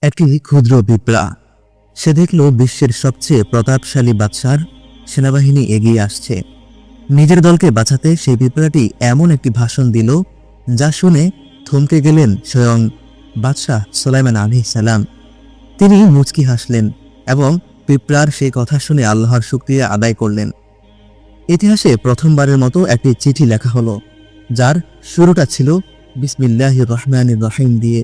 একটি ক্ষুদ্র পিঁপড়া। সে দেখল বিশ্বের সবচেয়ে প্রতাপশালী বাদশার সেনাবাহিনী এগিয়ে আসছে। নিজের দলকে বাঁচাতে সেই পিঁপড়াটি এমন একটি ভাষণ দিল যা শুনে থমকে গেলেন স্বয়ং বাদশাহ সুলাইমান আলাইহিস সালাম। তিনি মুচকি হাসলেন এবং পিঁপড়ার সেই কথা শুনে আল্লাহর শুকরিয়া আদায় করলেন। ইতিহাসে প্রথমবারের মতো একটি চিঠি লেখা হলো যার শুরুটা ছিল বিসমিল্লাহির রহমানির রহিম দিয়ে।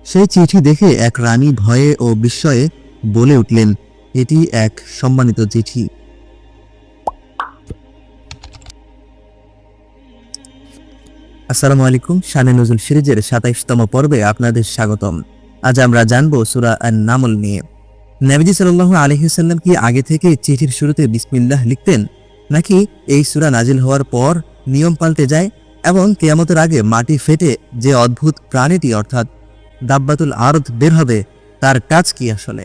সেই চিঠি দেখে এক রানী ভয়ে ও বিস্ময়ে বলে উঠলেন, এটি এক সম্মানিত চিঠি। আসসালামু আলাইকুম। শানে নজুল সিরিজের ২৭তম পর্বে আপনাদের স্বাগতম। আজ আমরা জানব সূরা আন-নামল নিয়ে। নবীজি সাল্লাল্লাহু আলাইহি ওয়াসাল্লাম কি আগে থেকে চিঠির শুরুতে বিসমিল্লাহ লিখতেন, নাকি এই সূরা নাজিল হওয়ার পর নিয়ম পাল্টে যায় এবং কিয়ামতের আগে মাটি ফেটে যে অদ্ভুত প্রাণীটি অর্থাৎ দাব্বাতুল আরদ বের হবে তার কাজ কি আসলে?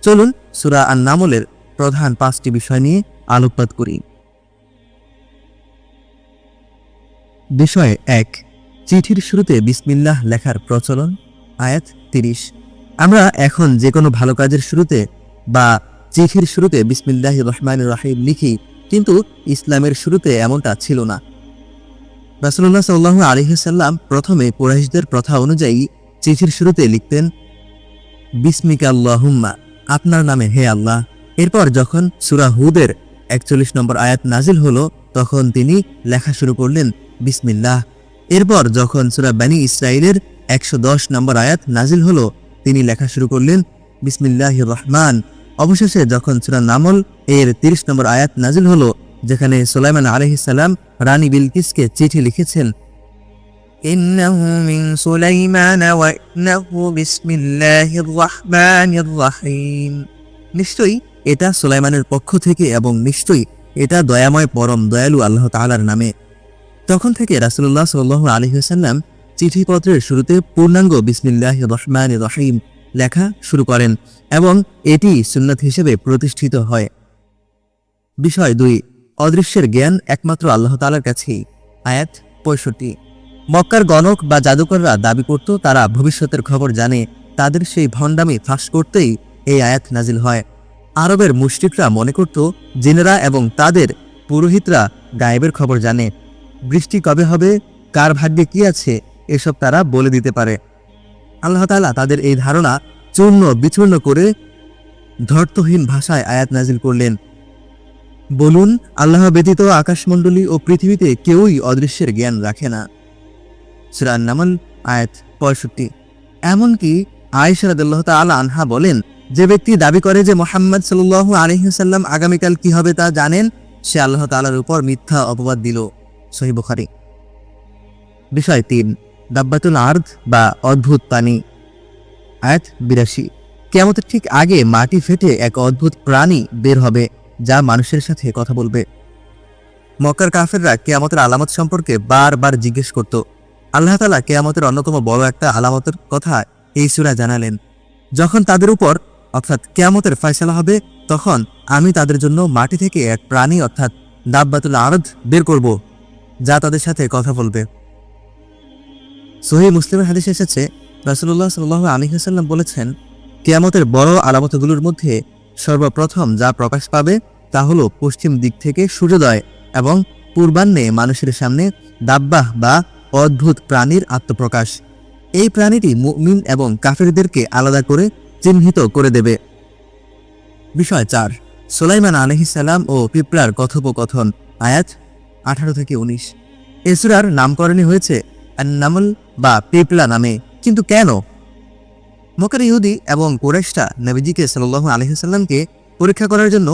চলুন সূরা আন-নামলের প্রধান ৫টি বিষয় নিয়ে আলোকপাত করি। বিষয় ১, চিঠির শুরুতে বিসমিল্লাহ লেখার প্রচলন। আয়াত ৩০। আমরা এখন যে কোনো ভালো কাজের শুরুতে বা চিঠির শুরুতে বিসমিল্লাহির রহমানির রহিম লিখি, কিন্তু ইসলামের শুরুতে এমনটা ছিল না। রাসূলুল্লাহ সাল্লাল্লাহু আলাইহি ওয়াসাল্লাম প্রথমে কুরাইশদের প্রথা অনুযায়ী চিঠির শুরুতে লিখতেন বিসমিকা আল্লাহুম্মা, আপনার নামে হে আল্লাহ। এরপর যখন সূরা হুদের ৪১ নম্বর আয়াত নাজিল হলো তখন তিনি লেখা শুরু করলেন বিসমিল্লাহ। এরপর যখন সূরা বনী ইসরাঈলের ১১০ নম্বর আয়াত নাজিল হলো তিনি লেখা শুরু করলেন বিসমিল্লাহির রহমান। অবশেষে যখন সূরা নামল এর ৩০ নম্বর আয়াত নাজিল হলো যেখানে সুলাইমান আলাইহিস সালাম রানী বিলকিসকে চিঠি লিখেছেন, ইন্নাহু মিন সুলাইমান ওয়া ইন্নাহু বিসমিল্লাহির রহমানির রহিম, নিশ্চয়ই এটা সুলাইমানের পক্ষ থেকে এবং নিশ্চয়ই এটা দয়াময় পরম দয়ালু আল্লাহ তাআলার নামে। তখন থেকে রাসূলুল্লাহ সাল্লাল্লাহু আলাইহি ওয়াসাল্লাম চিঠিপত্রের শুরুতে পূর্ণাঙ্গ বিসমিল্লাহির রহমানির রহিম লেখা শুরু করেন এবং এটি সুন্নাত হিসেবে প্রতিষ্ঠিত হয়। বিষয় ২, অদৃশ্যের জ্ঞান একমাত্র আল্লাহ তাআলার কাছেই। আয়াত ৬৫। মক্কার গণক বা জাদুকররা দাবি করত তারা ভবিষ্যতের খবর জানে। তাদের সেই ভণ্ডামি ফাঁস করতেই এই আয়াত নাজিল হয়। আরবের মুশরিকরা মনে করত জিনেরা এবং তাদের পুরোহিতরা গায়েবের খবর জানে। বৃষ্টি কবে হবে, কার ভাগ্যে কি আছে, এসব তারা বলে দিতে পারে। আল্লাহ তাআলা তাদের এই ধারণা চূর্ণ বিচূর্ণ করে ধর্তহীন ভাষায় আয়াত নাজিল করলেন, বলুন আল্লাহ ব্যতীত আকাশমণ্ডলী ও পৃথিবীতে কেউই অদৃশ্যের জ্ঞান রাখে না। সূরা আন-নামল আয়াত ৬৫। এমনকি আয়েশা রাদিয়াল্লাহু তাআলা আনহা বলেন, যে ব্যক্তি দাবি করে যে মুহাম্মদ সাল্লাল্লাহু আলাইহি ওয়াসাল্লাম আগামীকাল কি হবে তা জানেন, সে আল্লাহ তাআলার উপর মিথ্যা অপবাদ দিল। সহিহ বুখারী। বিষয় ৩, দাব্বাতুল আরদ বা অদ্ভুত প্রাণী। আয়াত ৮২। কিয়ামতের ঠিক আগে মাটি ফেটে এক অদ্ভুত প্রাণী বের হবে যা মানুষের সাথে কথা বলবে। মক্কার কাফেররা কিয়ামতের আলামত সম্পর্কে বারবার জিজ্ঞেস করত। আল্লাহ তাআলা কিয়ামতের অন্যতম বড় একটা আলামতের কথা এই সূরা জানালেন, যখন তাদের উপর অর্থাৎ কিয়ামতের ফয়সালা হবে তখন আমি তাদের জন্য মাটি থেকে এক প্রাণী অর্থাৎ দাব্বাতুল আরদ বের করব যা তাদের সাথে কথা বলবে। সহিহ মুসলিমের হাদিসে এসেছে, রাসূলুল্লাহ সাল্লাল্লাহু আলাইহি ওয়াসাল্লাম বলেছেন, কিয়ামতের বড় আলামতগুলোর মধ্যে সর্বপ্রথম যা প্রকাশ পাবে তা হলো পশ্চিম দিক থেকে সূর্যোদয় এবং পূর্বাহ্নে মানুষের সামনে দাব্বাহ বা অদ্ভুত প্রাণীর আত্মপ্রকাশ। এই প্রাণীটি মুমিন এবং কাফেরদেরকে আলাদা করে চিহ্নিত করে দেবে। বিষয় ৪, সুলাইমান আলাইহিস সালাম ও পিঁপড়ার কথোপকথন। আয়াত ১৮-১৯। এই সূরার নামকরণই হয়েছে আন-নামল বা পিঁপড়া নামে। কিন্তু কেন? মক্কার ইহুদি এবং কুরাইশরা নবীজিকে সাল্লাল্লাহু আলাইহি ওয়াসাল্লামকে পরীক্ষা করার জন্য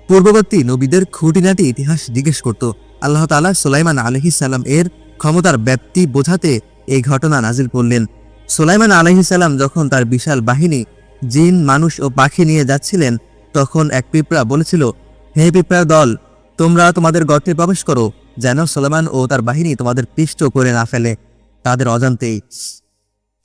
পূর্ববর্তী নবীদের খুঁটিনাটি ইতিহাস জিজ্ঞেস করত। আল্লাহ তাআলা সুলাইমান আলাইহিস সালাম এর ক্ষমতার ব্যাপ্তি বোঝাতে এই ঘটনা নাজিল করলেন। সুলাইমান আলাইহিস সালাম যখন তার বিশাল বাহিনী জিন, মানুষ ও পাখি নিয়ে যাচ্ছিলেন তখন এক পিঁপড়া বলেছিল, হে পিঁপড়ার দল, তোমরা তোমাদের গর্তে প্রবেশ করো যেন সুলাইমান ও তার বাহিনী তোমাদের পিষ্ট করে না ফেলে তাদের অজান্তেই।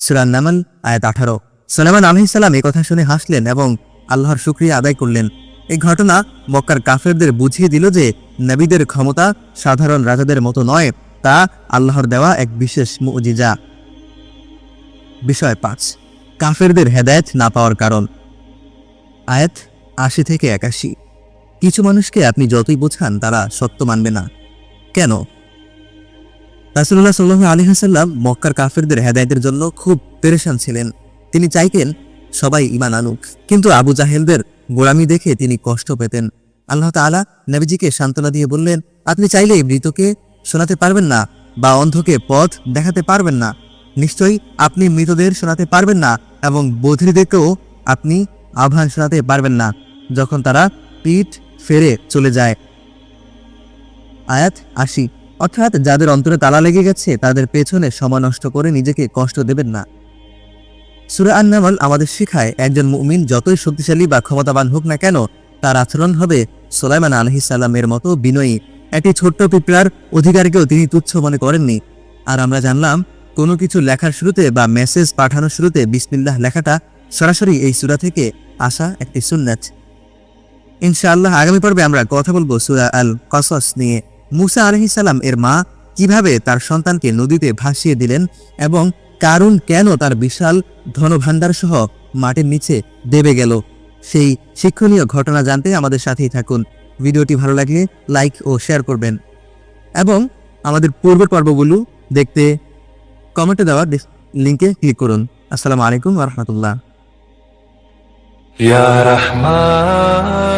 সূরা আন-নামল আয়াত ১৮। সুলাইমান আলাইহিস সালাম এই কথা শুনে হাসলেন এবং আল্লাহর শুকরিয়া আদায় করলেন। এই ঘটনা মক্কার কাফেরদের বুঝিয়ে দিল যে নবীদের ক্ষমতা সাধারণ রাজাদের মতো নয়, তা আল্লাহর দেওয়া এক বিশেষ মুজিজা। বিষয় ৫, কাফেরদের হেদায়েত না পাওয়ার কারণ। আয়াত ৮০ থেকে ৮১। কিছু মানুষকে আপনি যতই বোঝান তারা সত্য মানবে না। কেন? রাসূলুল্লাহ সাল্লাল্লাহু আলাইহি ওয়াসাল্লাম মক্কার কাফেরদের হেদায়েতের জন্য খুব পেরেশান ছিলেন। তিনি চাইতেন সবাই ঈমান আনুক, কিন্তু আবু জাহেলদের গোলামি দেখে তিনি কষ্ট পেতেন। আল্লাহ তাআলা নবীজিকে সান্ত্বনা দিয়ে বললেন, আপনি চাইলেই মৃতকে শোনাতে পারবেন না বা অন্ধকে পথ দেখাতে পারবেন না। নিশ্চয়ই আপনি মৃতদের শোনাতে পারবেন না এবং বধিরদেরকেও আপনি আহ্বান শোনাতে পারবেন না যখন তারা পিঠ ফেরে চলে যায়। আয়াত ৮০। অর্থাৎ যাদের অন্তরে তালা লেগে গেছে তাদের পেছনে সময় নষ্ট করে নিজেকে কষ্ট দেবেন না। সূরা আন-নামল আমাদের শেখায় একজন মুমিন যতই শক্তিশালী বা ক্ষমতাবান হোক না কেন, তার আচরণ হবে সুলাইমান আলাইহিস সালামের মতো বিনয়ী। একটি ছোট্ট পিঁপড়ার অধিকারকেও তিনি তুচ্ছ মনে করেননি। আর আমরা জানলাম কোনো কিছু লেখার শুরুতে বা মেসেজ পাঠানোর শুরুতে বিসমিল্লাহ লেখাটা সরাসরি এই সূরা থেকে আসা একটি সুন্নাত। ইনশাআল্লাহ আগামী পর্বে আমরা কথা বলবো সূরা আল কসস নিয়ে। মুসা আলাইহিস সালাম এর মা কিভাবে তার সন্তানকে নদীতে ভাসিয়ে দিলেন এবং কারুন কেন তার বিশাল ধনভাণ্ডার সহ মাটির নিচে দেবে গেল, সেই শিক্ষণীয় ঘটনা জানতে আমাদের সাথেই থাকুন। ভিডিওটি ভালো লাগলে লাইক ও শেয়ার করবেন এবং আমাদের পূর্বের পর্বগুলো দেখতে কমেন্টে দেওয়া লিংকে ক্লিক করুন। আসসালামু আলাইকুম ওয়া রাহমাতুল্লাহ। Ya Rahman